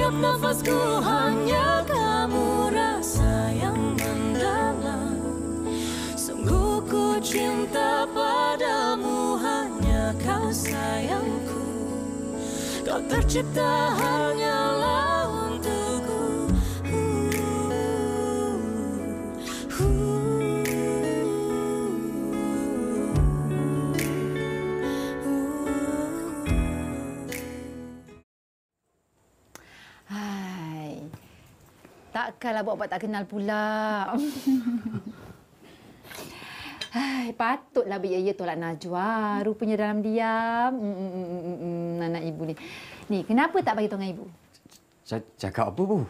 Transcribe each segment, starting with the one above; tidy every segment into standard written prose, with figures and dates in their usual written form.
Setiap nafasku hanya kamu rasa yang mendalam. Sungguh ku cinta padamu, hanya kau sayangku. Kau tercipta hanyalah untukku. Hai. Takkanlah buat-buat tak kenal pula. Hai, patutlah beraya tolak Najwa. Rupanya dalam diam. Anak ibu ni. Ni, kenapa tak bagi tahu dengan ibu? Cakap apa, Bu?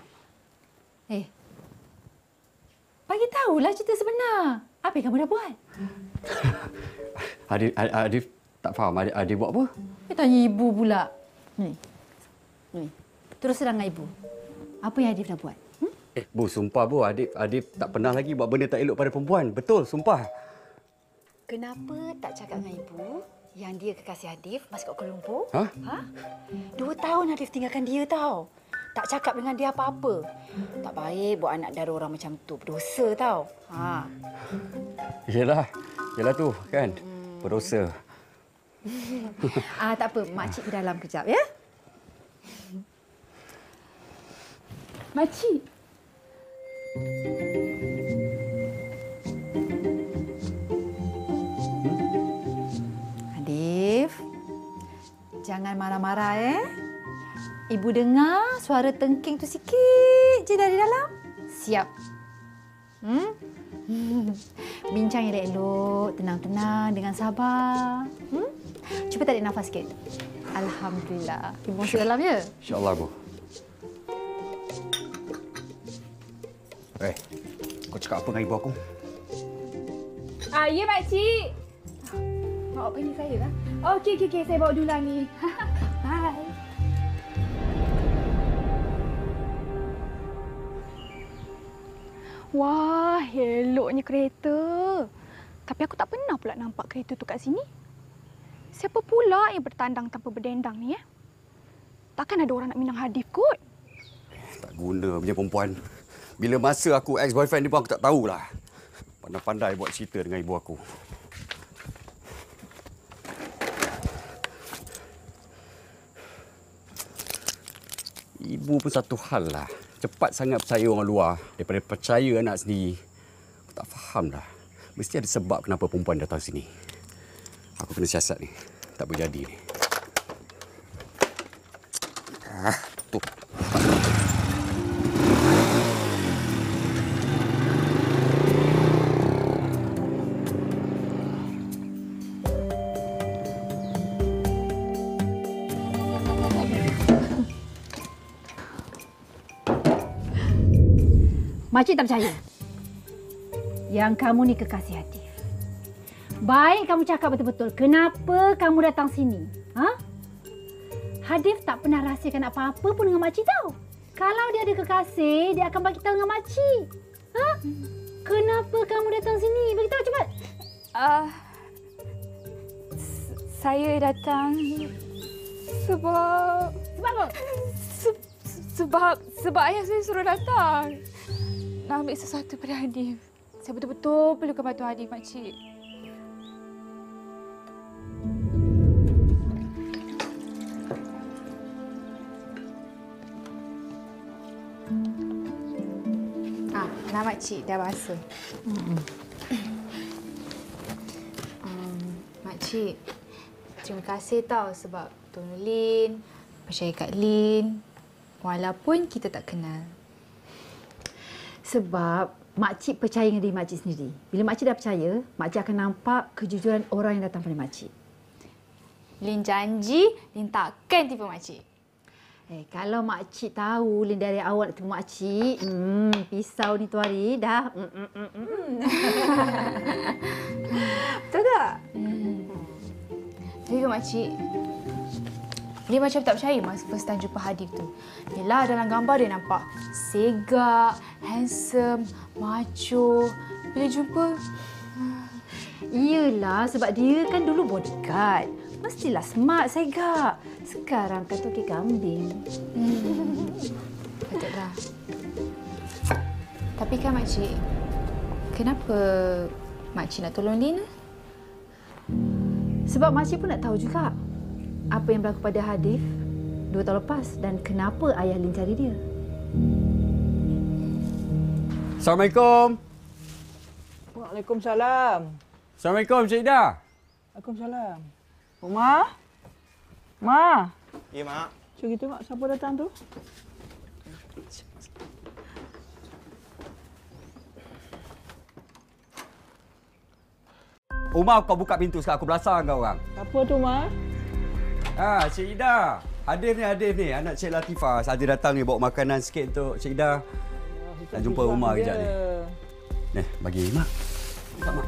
Bagi tahulah cerita sebenar. Apa yang kamu dah buat? Adif tak faham. Adif buat apa? Tanya ibu pula. Ni. Terus terang dengan ibu. Apa yang Adif dah buat? Bu, sumpah, Bu. Adif tak pernah lagi buat benda tak elok pada perempuan. Betul, sumpah. Kenapa tak cakap dengan ibu yang dia kekasih Adif masa kat Kuala Lumpur? Ha? 2 tahun Adif tinggalkan dia tau. Tak cakap dengan dia apa-apa. Tak baik buat anak dara orang macam tu. Berdosa tau. Yelah tu kan. Berdosa. Tak apa. Makcik ke dalam kejap ya. Makcik. Adif. Jangan marah-marah Ibu dengar suara tengking tu sikit je dari dalam. Siap. Bincang elok-elok, tenang-tenang, dengan sabar. Cuba tarik nafas sikit. Alhamdulillah. Ibu masuk dalam ya? InsyaAllah, Bu. Kau cakap apa dengan ibu aku? Ya, makcik. Bawa panggil saya lah. Okey. Saya bawa dulu lah ni. Bye. Wah, eloknya kereta. Tapi aku tak pernah pula nampak kereta tu kat sini. Siapa pula yang bertandang tanpa berdendang ni, Takkan ada orang nak minang Hadif kot? Tak guna punya perempuan. Bila masa aku ex-boyfriend dia pun aku tak tahulah. Pandai-pandai buat cerita dengan ibu aku. Ibu pun satu hal lah. Cepat sangat percaya orang luar daripada percaya anak sendiri. Aku tak faham dah. Mesti ada sebab kenapa perempuan datang sini. Aku kena siasat ni. Tak boleh jadi ni. Tu. Makcik tak percaya. Yang kamu ni kekasih Hadif. Baik kamu cakap betul-betul. Kenapa kamu datang sini? Hadif tak pernah rahsiakan apa-apa pun dengan makcik tahu. Kalau dia ada kekasih, dia akan bagi tahu dengan makcik. Kenapa kamu datang sini? Bagi tahu cepat. Saya datang sebab... Sebab apa? Sebab ayah saya suruh datang. Nak ambil sesuatu pada Hadif. Saya betul-betul perlukan bantuan Hadif, makcik. Nah, makcik dah basuh. Makcik, terima kasih tau sebab tolong Lin, percaya kat Lin. Walaupun kita tak kenal. Sebab makcik percaya dengan diri makcik sendiri. Bila makcik dah percaya, makcik akan nampak kejujuran orang yang datang pada makcik. Lin janji, Lin takkan tipu makcik. Kalau makcik tahu Lin dari awal nak tipu makcik, pisau ni tu hari dah. Betul tak? Tapi kan makcik, Lin macam tak percaya masa first time jumpa Hadif tu. Yelah dalam gambar dia nampak segak, handsome, macho. Bila jumpa... Iyalah sebab dia kan dulu bodyguard. Mestilah smart segak. Sekarang kan toki kambing. Betullah. Tapi kan makcik, kenapa makcik nak tolong Lina? Sebab makcik pun nak tahu juga apa yang berlaku pada Hadif 2 tahun lepas dan kenapa ayah Lin cari dia. Assalamualaikum. Waalaikumsalam. Assalamualaikum, Cik Ida. Waalaikumsalam. Ma? Ma? Ya, Mak. Cuba kita tengok siapa datang tu. Umar, kau buka pintu sekarang. Aku belasah kau orang. Siapa tu, Ma? Cik Ida. Hadif ni. Anak Cik Latifah. Saja datang ni bawa makanan sikit untuk Cik Ida. Nak jumpa Umar kejap ni. Ni, bagi Mak. Tak, Mak.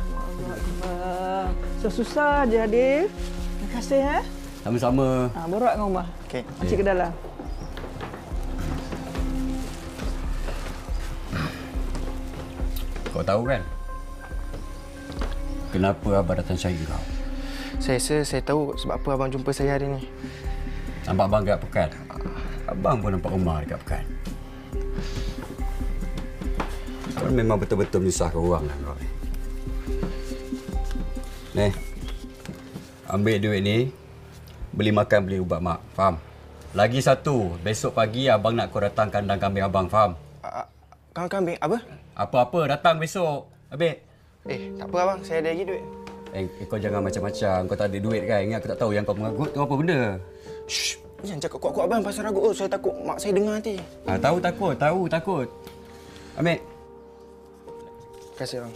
Sesusah je, Hadif. Terima kasih, Sama-sama. Borak dengan Umar. Okey. Makcik ke dalam. Kau tahu kan? Kenapa Abang datang cari kau? Saya rasa saya tahu sebab apa abang jumpa saya hari ni. Nampak Abang dekat pekan? Abang pun nampak Umar dekat pekan. Kau memang betul-betul menyusahkan orang lah kau ni. Ni, ambil duit ni, beli makan, beli ubat Mak. Faham? Lagi satu, besok pagi Abang nak kau datang kandang kambing Abang. Faham? Kambing apa? Apa-apa, datang besok. Ambil. Tak apa abang, saya ada lagi duit. Kau jangan macam-macam. Kau tak ada duit kan? Ingat aku tak tahu yang kau mengagut tu apa benda. Shh, jangan cakap kuat-kuat abang pasal ragut. Oh, saya takut mak saya dengar nanti. Tahu takut. Ambil. Terima kasih abang.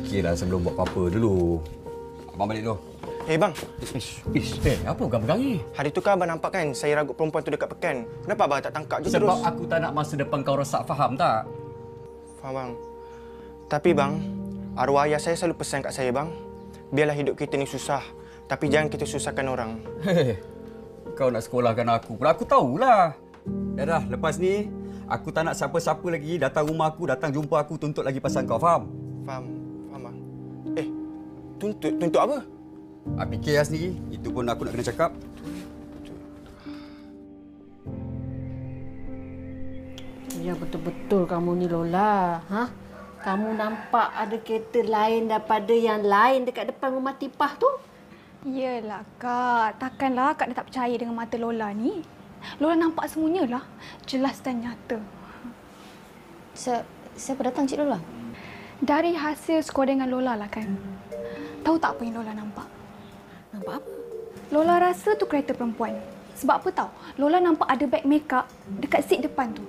Fikirlah sebelum buat apa-apa dulu. Abang balik dulu. Bang. Apa pegang-pegang ni? Hari tu kan abang nampak kan saya ragut perempuan tu dekat pekan. Kenapa abang tak tangkap je terus? Sebab aku tak nak masa depan kau rosak, faham tak? Faham bang. Tapi bang, arwah ayah saya selalu pesan kat saya bang, biarlah hidup kita ni susah, tapi jangan kita susahkan orang. Kau nak sekolahkan aku pula. Aku tahulah. Dah, lepas ni aku tak nak siapa-siapa lagi datang rumah aku, datang jumpa aku tuntut lagi pasal kau, faham? Faham bang. Tuntut apa? Fikir lah sendiri. Itu pun aku nak kena cakap. Ya, betul-betul kamu ni Lola. Kamu nampak ada kereta lain daripada yang lain dekat depan rumah Tipah tu? Yelah Kak, takkanlah Kak dah tak percaya dengan mata Lola ni. Lola nampak semuanya lah, jelas dan nyata. Siapa datang Cik Lola? Dari hasil skor dengan Lola lah kan. Tahu tak apa yang Lola nampak? Nampak apa? Lola rasa tu kereta perempuan. Sebab apa tahu? Lola nampak ada beg makeup dekat seat depan tu.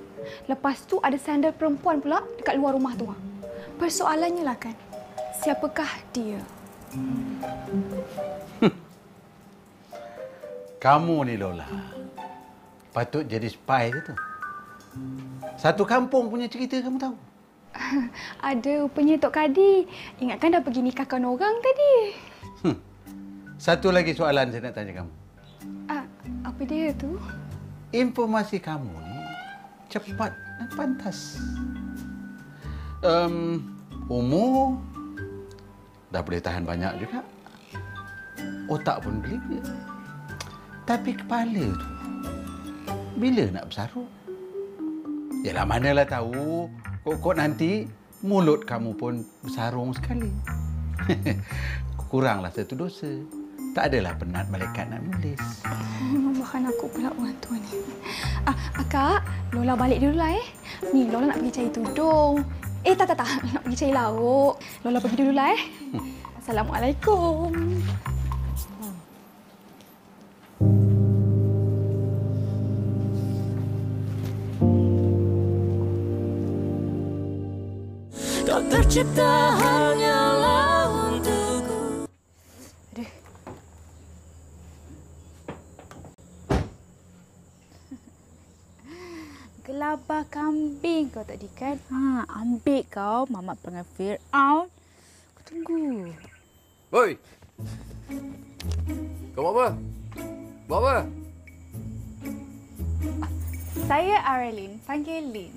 Lepas tu ada sandal perempuan pula dekat luar rumah tu. Persoalannya lah kan, siapakah dia? Kamu ni Lola, patut jadi spy ke tu? Satu kampung punya cerita kamu tahu? Ada rupanya Tok Kadi. Ingatkan dah pergi nikahkan orang tadi. Satu lagi soalan saya nak tanya kamu. Apa dia tu? Informasi kamu ni cepat dan pantas. Umur dah boleh tahan banyak juga. Otak pun belia. Tapi kepala tu bila nak bersarung? Yalah, manalah tahu kok nanti mulut kamu pun bersarung sekali. Kuranglah satu dosa. Tak adalah penat malaikat nak menulis. Bahkan aku pula orang tua ni. Kak, Lola balik dulu lah Ni, Lola nak pergi cari tudung. Tak. Nak pergi cari lauk. Lola pergi dulu lah Assalamualaikum. Kau tercipta hanyalah untukku. Gelabah kambing kau tadi kan? Ambil kau, Mamat perangai Fir'aun. Aku tunggu. Oi! Kau buat apa? Buat apa? Saya Arlene, panggil Lin.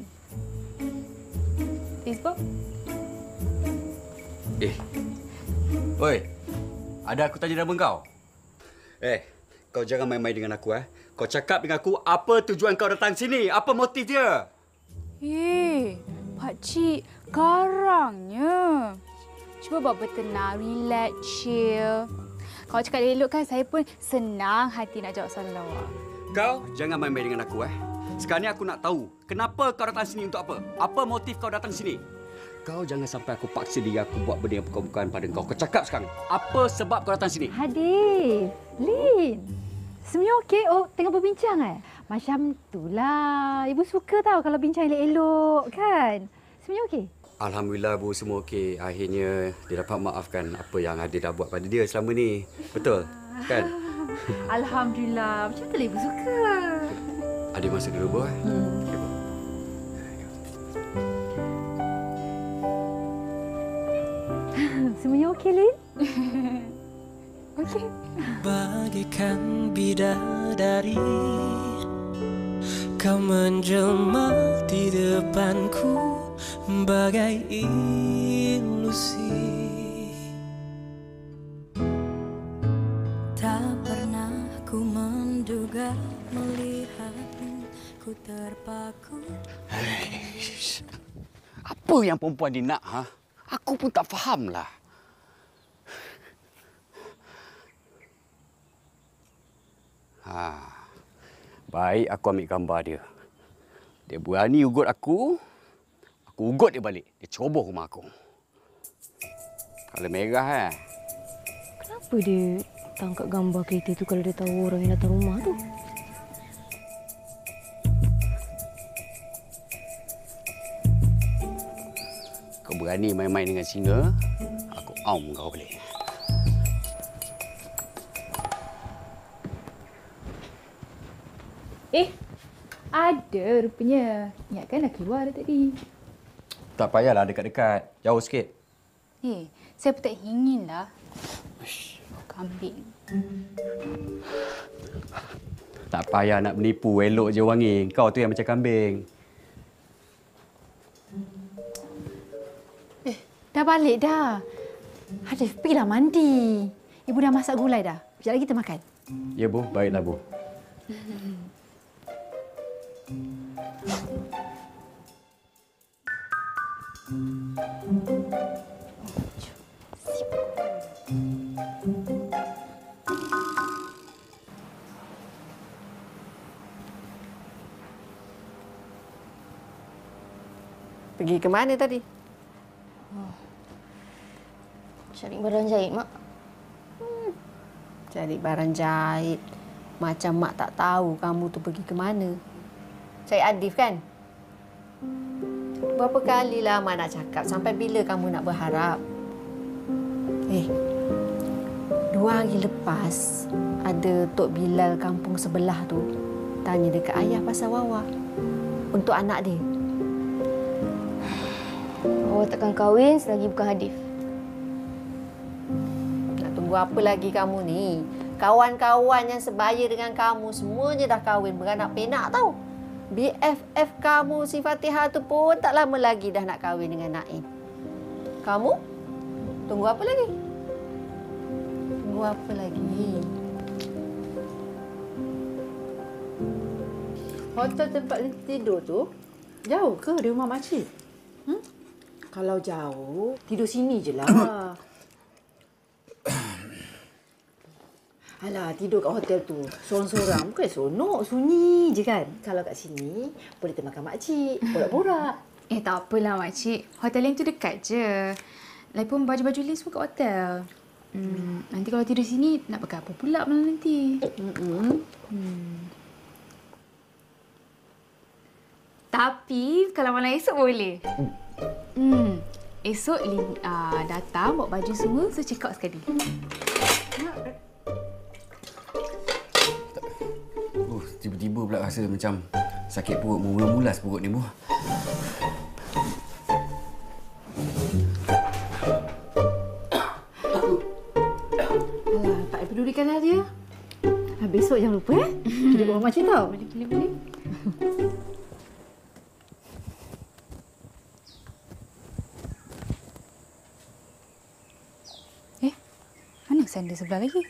Facebook? Oi! Ada aku tanya nama kau? Kau jangan main-main dengan aku, Kau cakap dengan aku apa tujuan kau datang sini? Apa motif dia? Pakcik, garangnya. Cuba buat bertenang, relax, chill. Kalau cakap elok kan, saya pun senang hati nak jawab soalan awak. Kau jangan main-main dengan aku. Sekarang ni aku nak tahu, kenapa kau datang sini untuk apa? Apa motif kau datang sini? Kau jangan sampai aku paksa diri aku buat benda yang bukan-bukan pada kau. Kau cakap sekarang, apa sebab kau datang sini? Hadif, Lin. Semuanya okey? Oh, tengah berbincang Macam itulah. Ibu suka tahu kalau bincang elok-elok kan? Semuanya okey? Alhamdulillah Bu, semua okey. Akhirnya dia dapat maafkan apa yang Adil dah buat pada dia selama ni. Betul? Kan? Alhamdulillah. Macam tu lah ibu suka. Adil masuk dulu Bu. Okey, Bu. Semuanya okey, Lin? Okey. Bagaikan bidadari, kau menjelma di depanku bagai ilusi. Tak pernah ku menduga melihatmu, ku terpaku. Apa yang perempuan ni nak? Aku pun tak fahamlah. Baik, aku ambil gambar dia. Dia berani ugut aku ugut dia balik. Dia ceroboh rumah aku. Kalau merah Kenapa dia tangkap gambar kereta tu kalau dia tahu orang yang datang rumah tu? Kau berani main-main dengan singa, aku kau balik. Ada rupanya. Ingatkan dah keluar dah tadi. Tak payahlah dekat-dekat. Jauh sikit. Saya pun tak inginlah. Kambing. Tak payah nak menipu. Elok je wangi. Kau tu yang macam kambing. Dah balik dah. Hadif, pergilah mandi. Ibu dah masak gulai dah. Sekejap lagi kita makan. Ya, Bu. Baiklah, Bu. Pergi ke mana tadi? Cari barang jahit, Mak. Cari barang jahit. Macam Mak tak tahu kamu tu pergi ke mana. Cari Adif kan? Berapa kalilah Mak nak cakap, sampai bila kamu nak berharap? 2 hari lepas, ada Tok Bilal kampung sebelah tu tanya dekat ayah pasal Wawa untuk anak dia. Awak takkan kahwin selagi bukan Hadif. Nak tunggu apa lagi kamu ni? Kawan-kawan yang sebaya dengan kamu semuanya dah kahwin beranak penak tau. BFF kamu si Fatihah tu pun tak lama lagi dah nak kahwin dengan Naim. Kamu? Tunggu apa lagi? Tunggu apa lagi? Hotel tempat Lin tidur tu jauh ke dari rumah makcik? Kalau jauh, tidur sini je lah. Alah, tidur kat hotel tu sorang-sorang. Bukan seronok, sunyi je kan. Kalau kat sini, boleh termakan makcik, borak-borak. Tak apalah makcik. Hotel Lin tu dekat je. Lagipun baju-baju Lin semua kat hotel. Nanti kalau tidur sini, nak pakai apa pula malam nanti? Tapi kalau malam esok boleh. Esok Lin datang bawa baju semua, so check out sekali. Tiba-tiba pula rasa macam sakit perut, mulas perut ni, Bu. Alah, tak payah pedulikanlah dia. Besok jangan lupa kita bawa makcik tau. Boleh. Mana sandal sebelah lagi?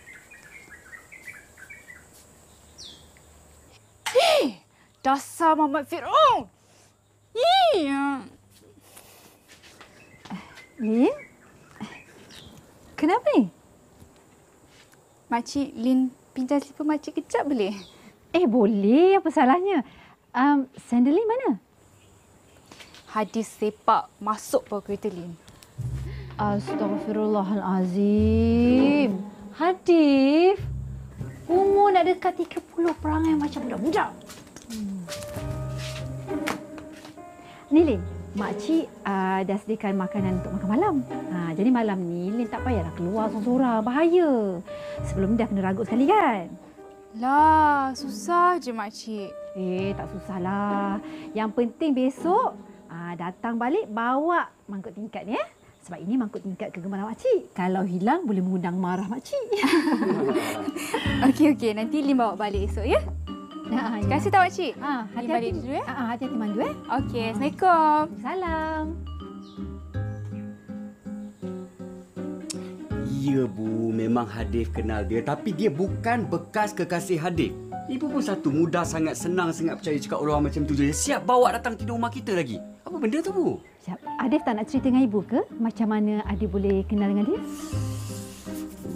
Dasar Muhammad Fir'aun! Lin? Kenapa ni? Makcik, Lin pinjam slipper makcik kejap boleh? Boleh. Apa salahnya? Sandal Lin mana? Hadis sepak masuk bawah kereta Lin. Astaghfirullahalazim. Hadif, umur nak dekat 30, perangai macam budak-budak. Ni Lin, makcik dah sediakan makanan untuk makan malam. Jadi malam ni Lin tak payahlah keluar sorang-sorang, bahaya. Sebelum ni dah kena ragut sekali kan? Lah, susah je makcik. Tak susahlah. Yang penting besok datang balik bawa mangkuk tingkat ni Sebab ini mangkuk tingkat kegemaran makcik. Kalau hilang boleh mengundang marah makcik. Okey, nanti Lin bawa balik esok ya. Terima kasih tak makcik. Lin balik dulu ya. Hati-hati mandu Okey, Assalamualaikum. Salam. Ya Bu, memang Hadif kenal dia. Tapi dia bukan bekas kekasih Hadif. Ibu pun satu, mudah sangat, senang sangat percaya cakap orang macam tu je. Siap bawa datang tidur rumah kita lagi. Apa benda tu Bu? Siap. Adif tak nak cerita dengan ibu ke? Macam mana Adif boleh kenal dengan dia?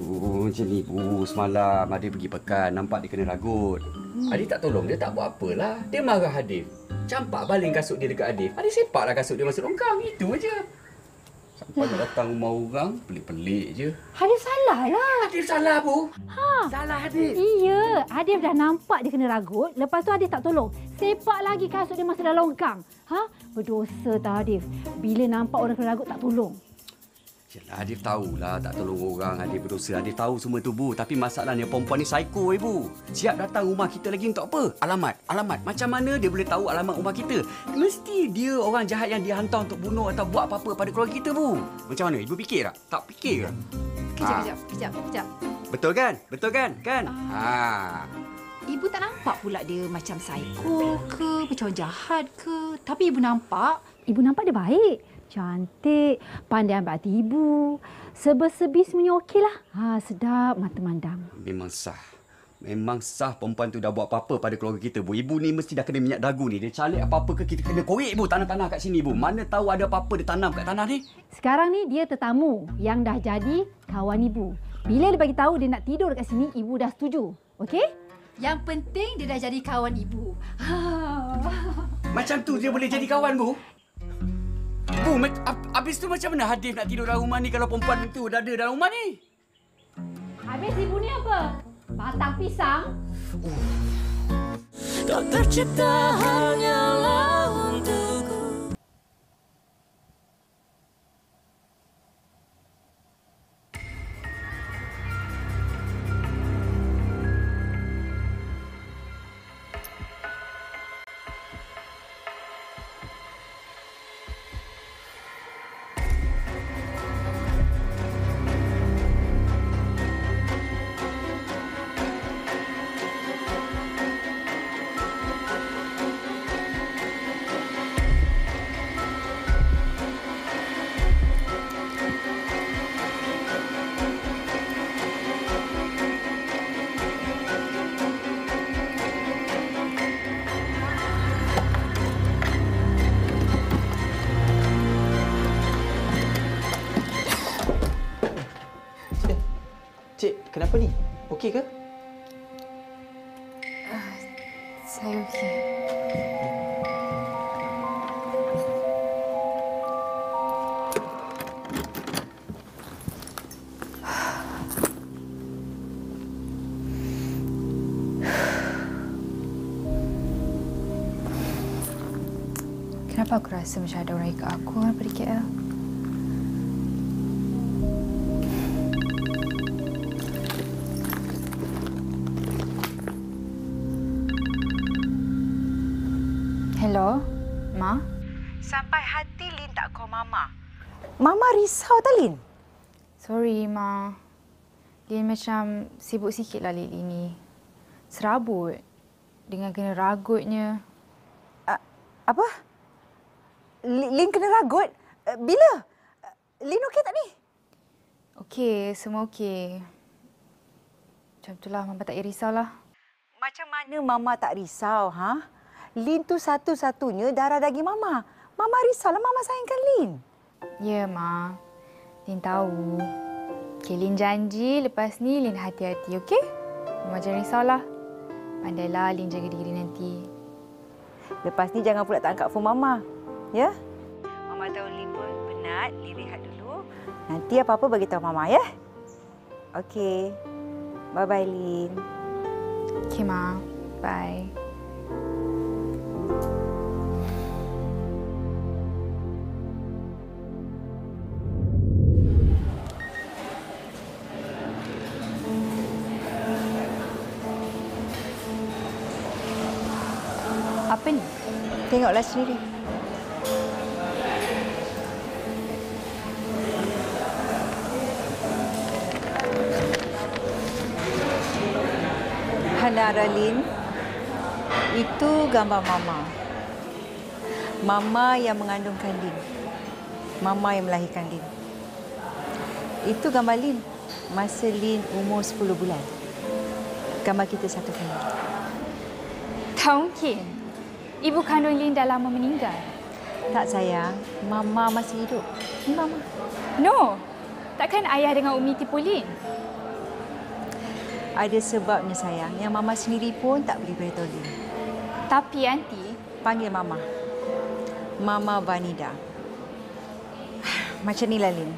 Macam ni Bu, semalam Adif pergi pekan, nampak dia kena ragut. Adif tak tolong dia, tak buat apalah. Dia marah Adif. Campak baling kasut dia dekat Adif. Adif sepaklah kasut dia masuk longkang. Itu aja. Sampai datang rumah orang, pelik-pelik je. Adif salah lah. Adif salah Bu. Salah Adif. Iya, Adif dah nampak dia kena ragut. Lepas tu Adif tak tolong. Sepak lagi kasut dia masuk dalam longkang. Berdosa tak Adif. Bila nampak orang kena ragut tak tolong. Yelah, Adif tahulah tak tolong orang, Adif berdosa. Adif tahu semua tu Bu. Tapi masalahnya perempuan ni psycho Ibu. Siap datang rumah kita lagi untuk apa? Alamat. Macam mana dia boleh tahu alamat rumah kita? Mesti dia orang jahat yang dia hantar untuk bunuh atau buat apa-apa pada keluarga kita Bu. Macam mana? Ibu fikir tak? Tak fikir ke? Kejap. Betul kan? Ibu tak nampak pula dia macam psycho ke, macam jahat ke. Tapi ibu nampak dia baik. Cantik, pandai ambil hati ibu. Serba-serbi semuanya okeylah. Sedap mata mandang. Memang sah perempuan tu dah buat apa-apa pada keluarga kita Bu. Ibu ni mesti dah kena minyak dagu ni. Dia calik apa-apa ke kita kena korek Bu tanah-tanah kat sini Bu. Mana tahu ada apa-apa dia tanam kat tanah ni. Sekarang ni dia tetamu yang dah jadi kawan ibu. Bila dia bagi tahu dia nak tidur dekat sini, ibu dah setuju. Okey? Yang penting dia dah jadi kawan ibu. Macam tu dia boleh jadi kawan Bu? Bu, habis tu macam mana Hadif nak tidur dalam rumah ni kalau perempuan tu dah ada dalam rumah ni? Habis ibu ni apa? Batang pisang? Kau tercipta hanyalah untukku. Cik, kenapa ni? Okey ke? Saya okey. Kenapa aku rasa macam ada orang ikut aku daripada KL? Hello, Ma? Sampai hati Lin tak call Mama. Mama risau tak, Lin? Sorry, Ma. Lin macam sibuk sikit lah lately ni. Serabut. Dengan kena ragutnya. Apa? Lin kena ragut? Bila? Lin okey tak ni? Okey, semua okey. Macam itulah, Mama tak payah risaulah. Macam mana Mama tak risau, ha? Lin tu satu-satunya darah daging Mama. Mama risaulah Mama sayangkan Lin. Ya, Ma. Lin tahu. Okay, Lin janji lepas ni Lin hati-hati, okey? Mama jangan risaulah. Pandailah Lin jaga diri nanti. Lepas ni jangan pula tak angkat phone Mama. Ya? Mama tahu Lin pun penat. Lin rehat dulu. Nanti apa-apa bagi tahu Mama, ya? Okey. Bye-bye, Lin. Okey, Ma. Bye. Apa ni? Tengoklah sendiri. Hanara Lin, itu gambar Mama. Mama yang mengandungkan Lin. Mama yang melahirkan Lin. Itu gambar Lin masa Lin umur 10 bulan. Gambar kita satu family. Tak mungkin. Ibu kandung Lin dah lama meninggal. Tak sayang, Mama masih hidup. Ini Mama. No. Takkan ayah dengan Umi tipu Lin? Ada sebabnya sayang, yang Mama sendiri pun tak boleh beritahu Lin. Tapi Aunty, panggil Mama. Mama Vanida. Macam inilah Lin.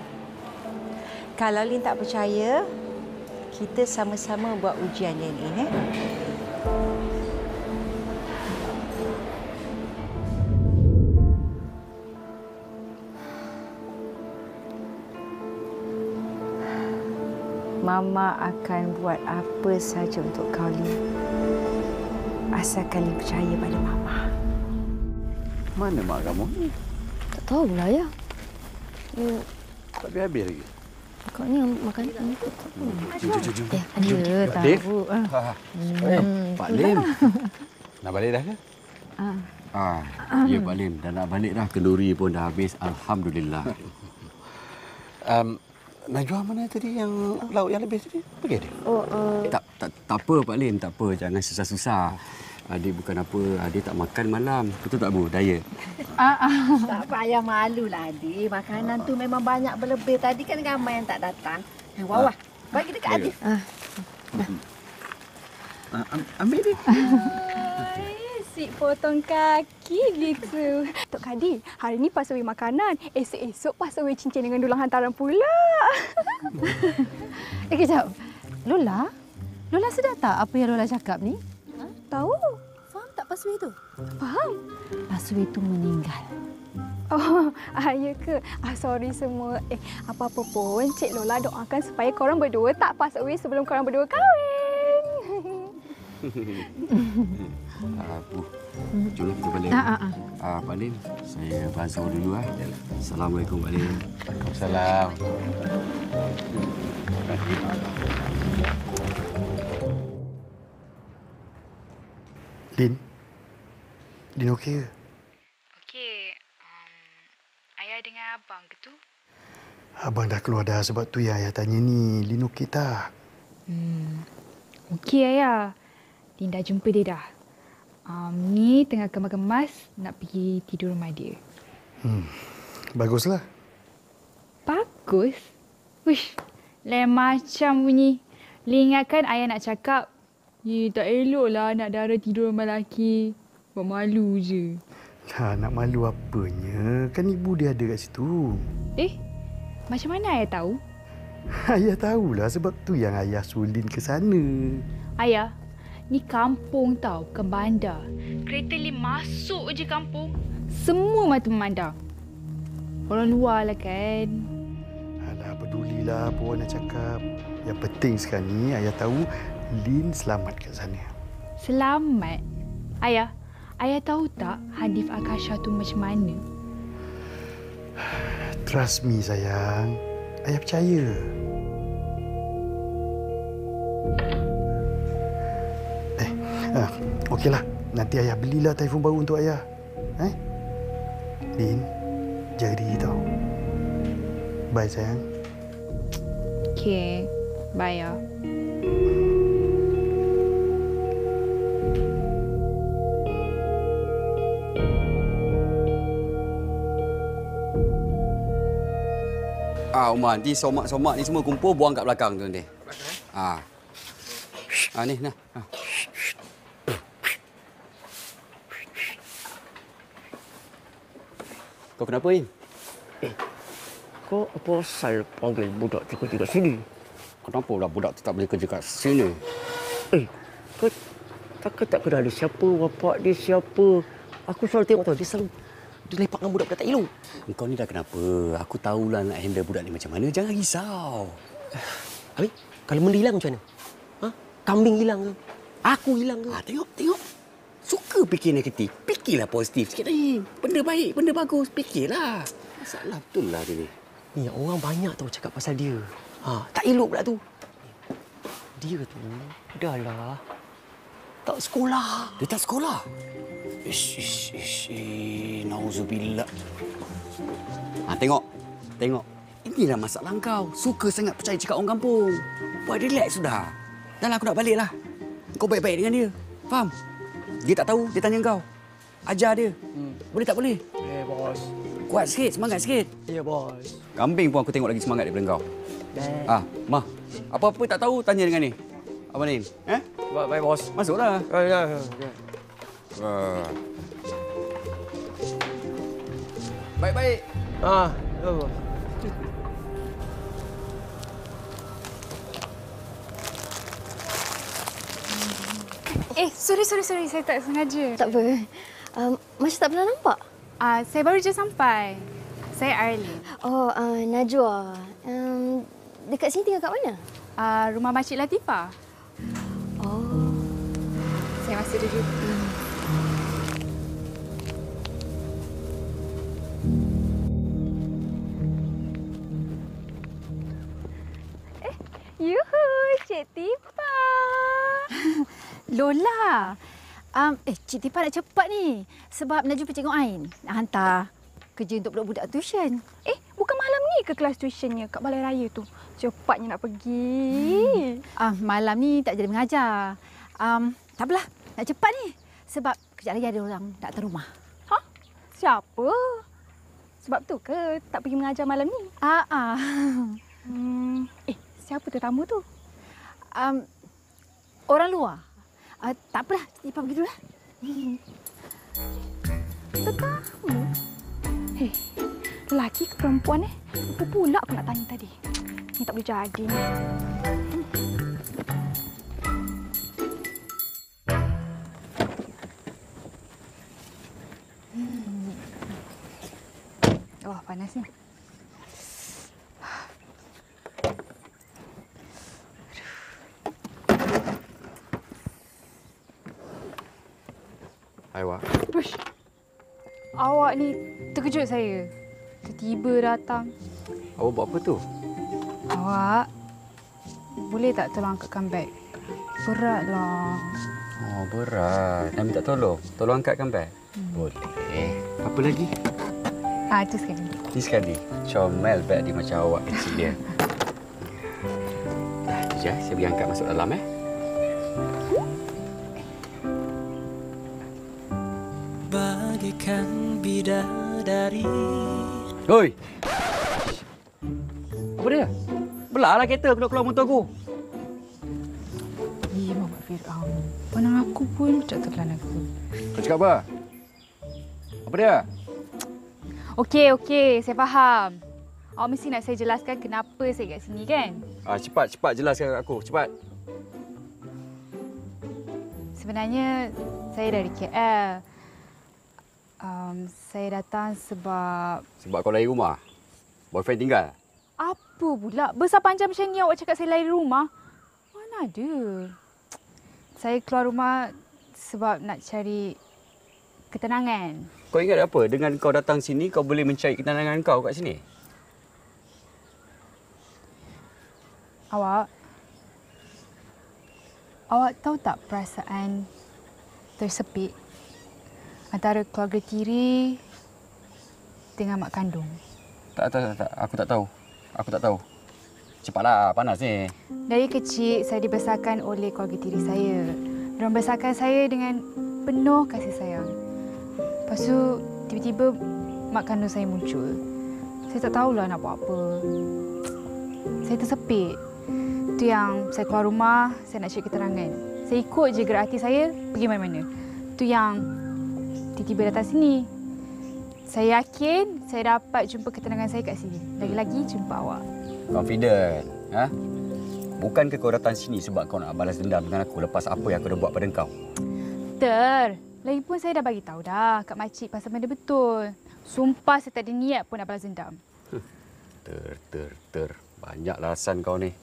Kalau Lin tak percaya, kita sama-sama buat ujian DNA. Mama akan buat apa saja untuk kau, Lin. Asalkan Lin percaya pada Mama. Mana mak kamu? Tak tahulah, ya. Tak habis-habis lagi. Kau ni makan ni. Jom. Ada tahu. Pak Lim. Nak balik dah ke? Ya Pak Lim, dah nak balik dah. Kenduri pun dah habis. Alhamdulillah. Najwa mana tadi yang lauk yang lebih tadi? Pergi dia? Tak apa Pak Lim, tak apa. Jangan susah-susah. Adik bukan apa, adik tak makan malam. Betul tak Bu? Diet. Tak payah malulah adik. Makanan tu memang banyak berlebih. Tadi kan ramai yang tak datang. Wah, bagi dekat adik. Ambil dia. Asyik potong kaki gitu. Tok Kadi, hari ni pas away makanan. Esok-esok pas away cincin dengan dulang hantaran pula. Kejap. Lola? Lola sedar tak apa yang Lola cakap ni? Tahu. Faham tak Paswi tu? Faham. Paswi tu meninggal. Oh, ya ke? Sorry semua. Apa-apa pun, Cik Lola doakan supaya korang berdua tak pass away sebelum korang berdua kahwin. Bu, jomlah kita balik. Pak Lim, saya basuh dulu. Assalamualaikum Pak Lim. Waalaikumsalam. Lin okey ke? Okey. Ayah dengan abang ke tu? Abang dah keluar dah sebab tu yang ayah tanya ni. Lin okey tak? Okey ayah. Lin dah jumpa dia dah. Ni tengah kemas-kemas nak pergi tidur rumah dia. Baguslah. Bagus? Wish, lain macam bunyi. Lin ingatkan ayah nak cakap, tak eloklah anak dara tidur rumah lelaki. Buat malu je. Nak malu apanya? Kan ibu dia ada kat situ. Macam mana ayah tahu? Ayah tahulah sebab tu yang ayah suruh Lin ke sana. Ayah, ni kampung tau, bukan bandar. Kereta Lin masuk je kampung, semua mata memandang. Orang luar lah kan. Alah, pedulilah apa orang nak cakap. Yang penting sekarang ni ayah tahu Lin selamat kat sana. Selamat? Ayah tahu tak hadis Akasha tu macam mana? Trust me sayang. Ayah percaya. Okeylah. Nanti ayah belilah telefon baru untuk ayah. Lin, jaga diri tau. Bye sayang. Okey. Bye ya. Umar, nanti somak-somak ni semua kumpul buang kat belakang tu nanti. Ni, nah. Kau kenapa, In? Kau apa asal panggil budak tu kerja kat sini? Kenapa pula budak tu tak boleh kerja kat sini? Kau tak kenal dia siapa, bapak dia siapa. Aku selalu tengok tau, dia selalu lepak dengan budak-budak tak elok. Kau ni dah kenapa? Aku tahulah nak handle budak ni macam mana. Jangan risau. Habis, kalau benda hilang macam mana? Kambing hilang ke? Aku hilang ke? Tengok. Suka fikir negatif. Fikirlah positif sikit ni. Benda baik, benda bagus. Fikirlah. Masalah betul lah dia ni. Ni orang banyak tahu cakap pasal dia. Tak elok pula tu. Dia tu dah lah tak sekolah. Dia tak sekolah? Nauzubillah. Tengok. Inilah masalah kau. Suka sangat percaya cakap orang kampung. Buat relax sudah. Dah lah, aku nak balik lah. Kau baik-baik dengan dia. Faham? Dia tak tahu, dia tanya kau. Ajar dia. Boleh tak boleh? Bos. Kuat sikit, semangat sikit. Ya, bos. Kambing pun aku tengok lagi semangat daripada kau. Mah. Apa-apa tak tahu, tanya dengan ni. Abang Nin. Baik, bos. Masuklah. Ya. Baik-baik. Ya, bos. Sorry. Saya tak sengaja. Tak apa. Masih tak pernah nampak? Saya baru je sampai. Saya Arlene. Oh, Najwa. Dekat sini tinggal kat mana? Rumah Makcik Latifah. Oh. Saya masih duduk. Yuhu, Cik Tifa. Lola. Cik Tifa nak cepat ni. Sebab nak jumpa Cikgu Ain. Nak hantar kerja untuk budak-budak tuition. Bukan malam ni ke kelas tuitionnya kat Balai Raya tu? Cepatnya nak pergi. Malam ni tak jadi mengajar. Tak apalah, nak cepat ni. Sebab kejap lagi ada orang nak datang rumah. Siapa? Sebab tu ke tak pergi mengajar malam ni? Siapa tetamu tu? Orang luar. Tak apalah, Cik Tifa pergi dulu lah. Tetamu? Lelaki ke perempuan Apa pula aku nak tanya tadi? Ni tak boleh jadi ni. Panas ni. Hai, Wak. Uish. Awak ni terkejut saya. Tiba-tiba datang. Awak buat apa tu? Awak boleh tak tolong angkatkan beg? Beratlah. Oh, berat. Nak minta tolong? Tolong angkatkan beg? Boleh. Apa lagi? Itu sekali. Ini sekali. Comel beg dia macam awak kecil dia. Sekejap, saya pergi angkat masuk dalam. Bagaikan bidadari. Hoi! Apa dia? Belaklah kereta aku nak keluar motor aku. Muhammad Fir'aun. Pandang aku pun macam terkelan aku. Kau cakap apa? Apa dia? Okey, saya faham. Awak mesti nak saya jelaskan kenapa saya kat sini, kan? Cepat jelaskan kat aku. Cepat. Sebenarnya, saya dari KL. Saya datang sebab... Sebab kau lari rumah? Boyfriend tinggal? Apa pula? Besar panjang macam ni awak cakap saya lari rumah? Mana ada. Saya keluar rumah sebab nak cari ketenangan. Kau ingat apa? Dengan kau datang sini, kau boleh mencari ketenangan kau kat sini? Awak tahu tak perasaan tersepit antara keluarga tiri dengan mak kandung? Tak. Aku tak tahu. Cepatlah, panas ni. Dari kecil, saya dibesarkan oleh keluarga tiri saya. Mereka membesarkan saya dengan penuh kasih sayang. Lepas tu, tiba-tiba mak kandung saya muncul. Saya tak tahulah nak buat apa. saya tersepit. Itu yang saya keluar rumah, saya nak cari keterangan. Saya ikut je gerak hati saya pergi mana-mana. Itu yang tiba-tiba datang sini. Saya yakin saya dapat jumpa ketenangan saya kat sini. Lagi-lagi jumpa awak. Confident, ha? Bukankah kau datang sini sebab kau nak balas dendam dengan aku lepas apa yang aku dah buat pada kau? Lagipun saya dah bagi tahu dah kat makcik pasal benda betul. Sumpah saya tak ada niat pun nak balas dendam. Banyak alasan kau ni.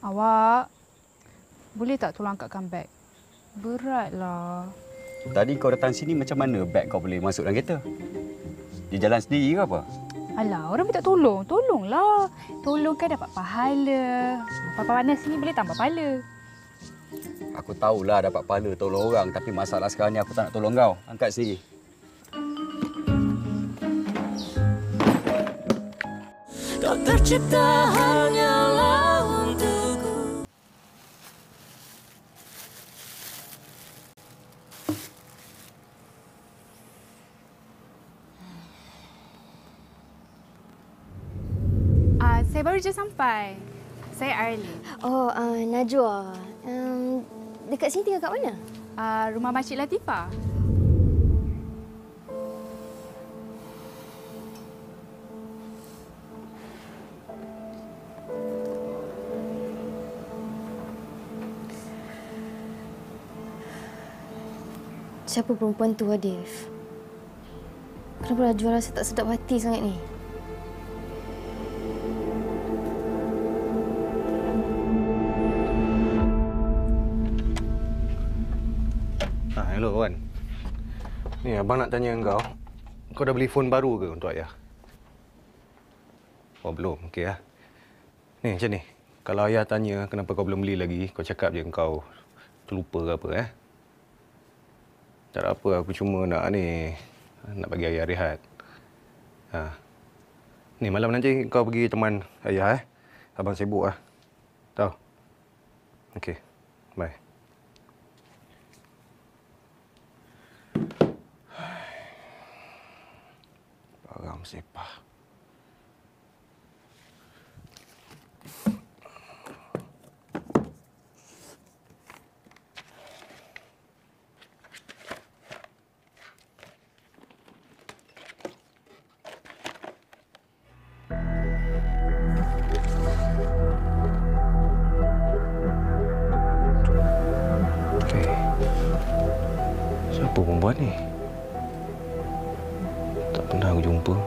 Awak, boleh tak tolong angkatkan beg? Beratlah. Tadi kau datang sini macam mana beg kau boleh masuk dalam kereta? Dia jalan sendiri ke apa? Alah, orang minta tolong. Tolonglah. Tolong kan dapat pahala. Panas ni boleh tambah pahala. Aku tahulah dapat pahala tolong orang, tapi masalah sekarang ni aku tak nak tolong kau. Angkat sendiri. Kau tercipta hanyalah untukku. Saya baru je sampai. Saya Arlene. Oh, Najwa. Dekat sini tinggal kat mana? Rumah Makcik Latifah. Siapa perempuan tu, Adif? Kenapa Najwa rasa tak sedap hati sangat ni? Hello kawan. Ni abang nak tanya kau. Kau dah beli phone baru ke untuk ayah? Oh belum. Okey lah. Ni macam ni. Kalau ayah tanya kenapa kau belum beli lagi, kau cakap je kau terlupa ke apa Tak ada apa, aku cuma nak bagi ayah rehat. Ni malam nanti kau pergi teman ayah Abang sibuk Tahu? Okey. Bye. Orang sepah. Siapa perempuan ni? Tak pernah aku jumpa.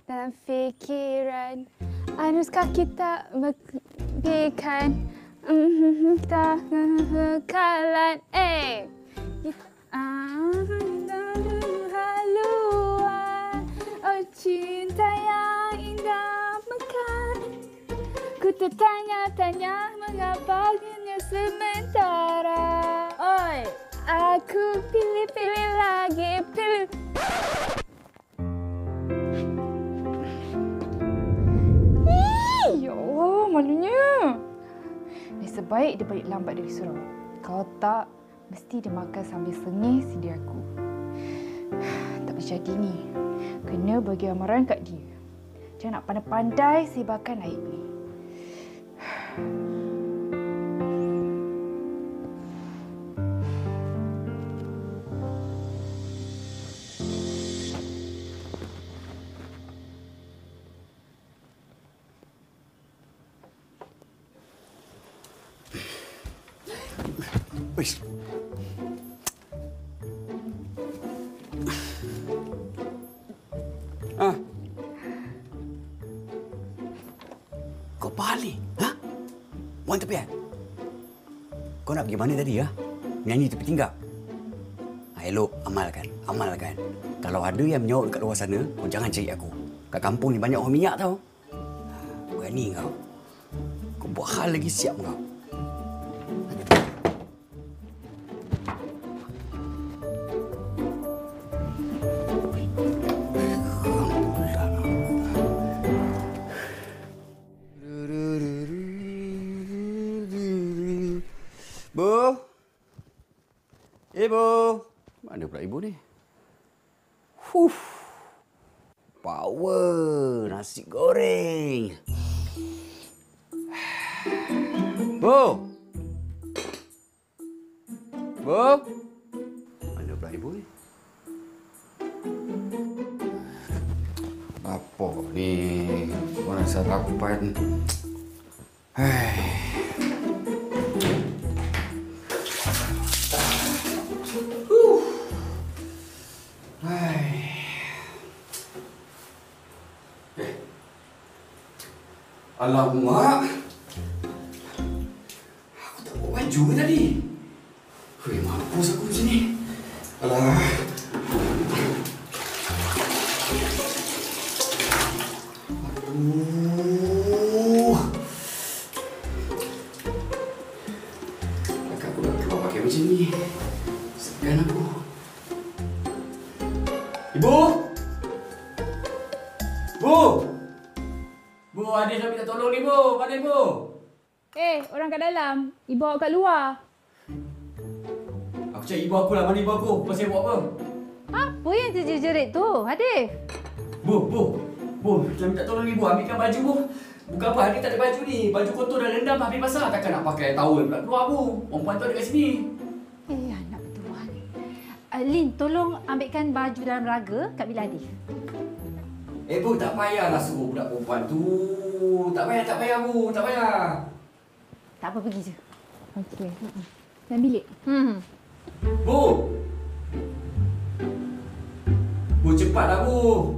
Dalam fikiran anuskah kita membiarkan kita kekalan haluan oh cinta yang indah mekar ku tertanya-tanya mengapa hanya sementara oi aku pilih-pilih lagi pilih. Ya Allah, malunya. Nasib baik dia balik lambat dari surau. Kalau tak, mesti dia makan sambil sengih sidi aku. Tak boleh jadi ni. Kena bagi amaran kat dia. Jangan nak pandai-pandai sebarkan aib ni. Uish. Kau balik? Buang tepian? Kau nak pergi mana tadi? Nyanyi tepi tingkap? Elok, amalkan. Kalau ada yang menyawak dekat luar sana, kau jangan cari aku. Kat kampung ni banyak orang minyak tau. Berani kau. Kau buat hal lagi siap kau. Ibu. Mana pula ibu ni? Power nasi goreng. Bu. Bu. Mana pula ibu ni? Apa ni? Orang sarapan. Alamak. Aku tak bawa baju ke tadi? Hui, mampus aku macam ni. Alah. Aduh. Takkan aku nak keluar pakai macam ni. Segan aku. Ibu! Bu! Bu, Adif nak minta tolong ni, Bu. Mana Ibu? Orang kat dalam. Ibu awak kat luar. Aku cari ibu aku lah. Mana ibu aku? Pasal buat apa? Apa yang terjerit tu, Adif? Bu, jangan minta tolong ibu. Ambilkan baju, Bu. Bukan apa, Adif tak ada baju ni. Baju kotor dah rendam habis basah. Takkan nak pakai towel pula keluar, Bu. Perempuan tu ada kat sini. Anak tuan. Lin, tolong ambilkan baju dalam raga kat bilik Adif. Bu, tak payahlah suruh budak perempuan tu. Tak payah, Bu. Tak payah. Tak apa, pergi je. Okey. Dalam bilik. Bu! Bu, cepatlah, Bu.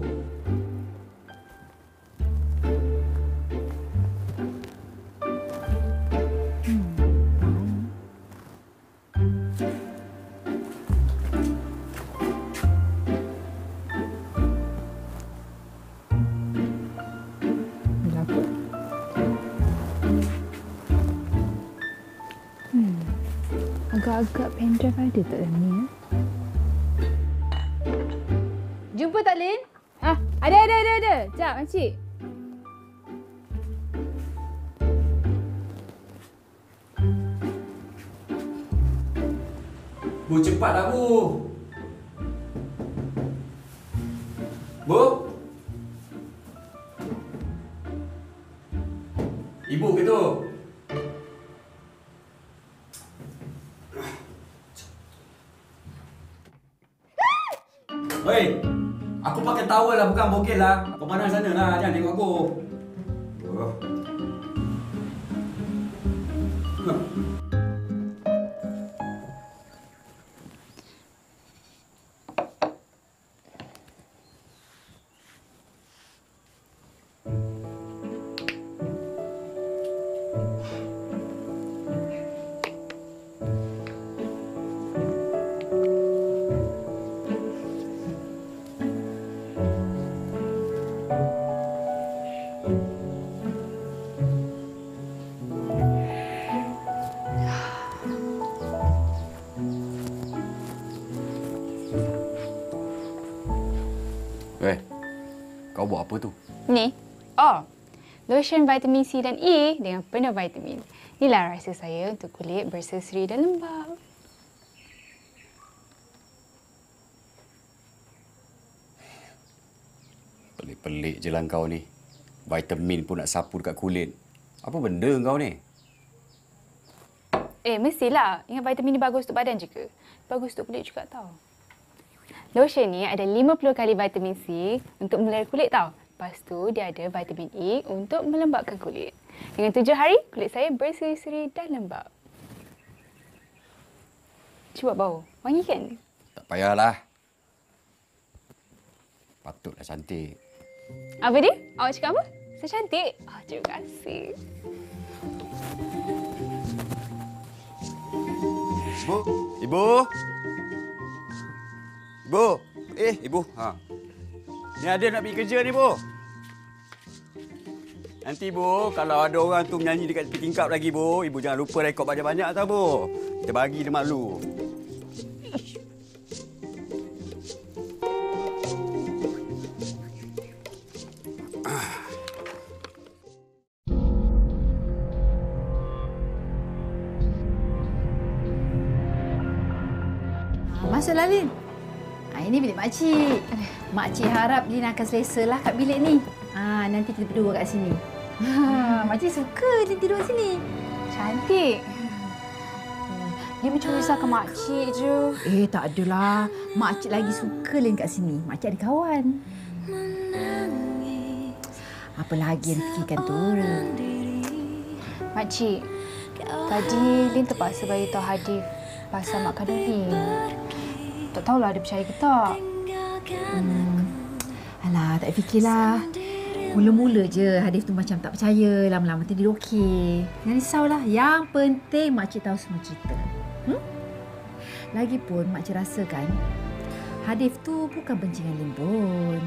Agak-agak pendrive ada tak dalam ni? Jumpa tak, Lin? Ada. Sekejap, makcik. Bu, cepatlah, Bu. Bu? Ibu ke tu? Hei, aku pakai towel lah, bukan bogel lah. Kau pandang sana lah, jangan tengok aku. Kau buat apa tu? Ni? Lotion vitamin C dan E dengan penuh vitamin. Inilah rahsia saya untuk kulit berseri dan lembap. Pelik-pelik je lah kau ni. Vitamin pun nak sapu dekat kulit. Apa benda kau ni? Mestilah. Ingat vitamin ni bagus untuk badan je ke? Bagus untuk kulit juga tau. Lotion ni ada 50 kali vitamin C untuk melera kulit tau. Lepas tu dia ada vitamin E untuk melembapkan kulit. Dengan 7 hari, kulit saya berseri-seri dan lembap. Cuba bau. Wangi kan? Tak payahlah. Patutlah cantik. Apa dia? Awak cakap apa? Saya cantik? Terima kasih. Ibu? Ibu. Ni ada nak pergi kerja ni, Bu. Nanti, Bu, kalau ada orang tu menyanyi dekat tepi tingkap lagi, Bu, Ibu jangan lupa rekod banyak-banyak tau, Bu. Kita bagi dia malu. Masuklah, Lin. Ini bilik makcik. Makcik harap Lin akan selesa lah kat bilik ni. Nanti kita berdua kat sini. Makcik suka Lin tidur kat sini. Cantik. Dia macam risaukan makcik je. Tak adalah. Makcik lagi suka Lin kat sini. Makcik ada kawan. Apa lagi yang fikirkan tu? Makcik, tadi Lin terpaksa bagi tahu Hadif pasal mak kandung Lin. Tak tahulah dia percaya ke tak. Alah, tak fikirlah. Mula-mula je Hadif tu macam tak percaya. Lama-lama tu dia okey. Jangan risaulah. Yang penting makcik tahu semua cerita. Lagipun makcik rasakan Hadif tu bukan benci dengan Lin pun.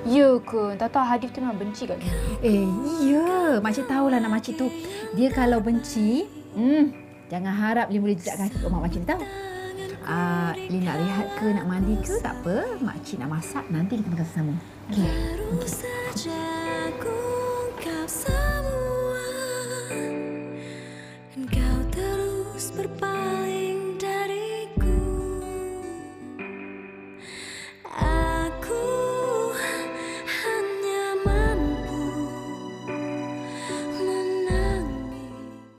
Ya ke? Tak tahu Hadif tu memang benci kat Lin. Ya. Makcik tahulah anak makcik tu. Dia kalau benci, jangan harap Lin boleh jejak kaki kat mak makcik tahu. Lin nak rehat ke, nak mandi ke, tak apa. Makcik nak masak, nanti kita makan bersama. Okey.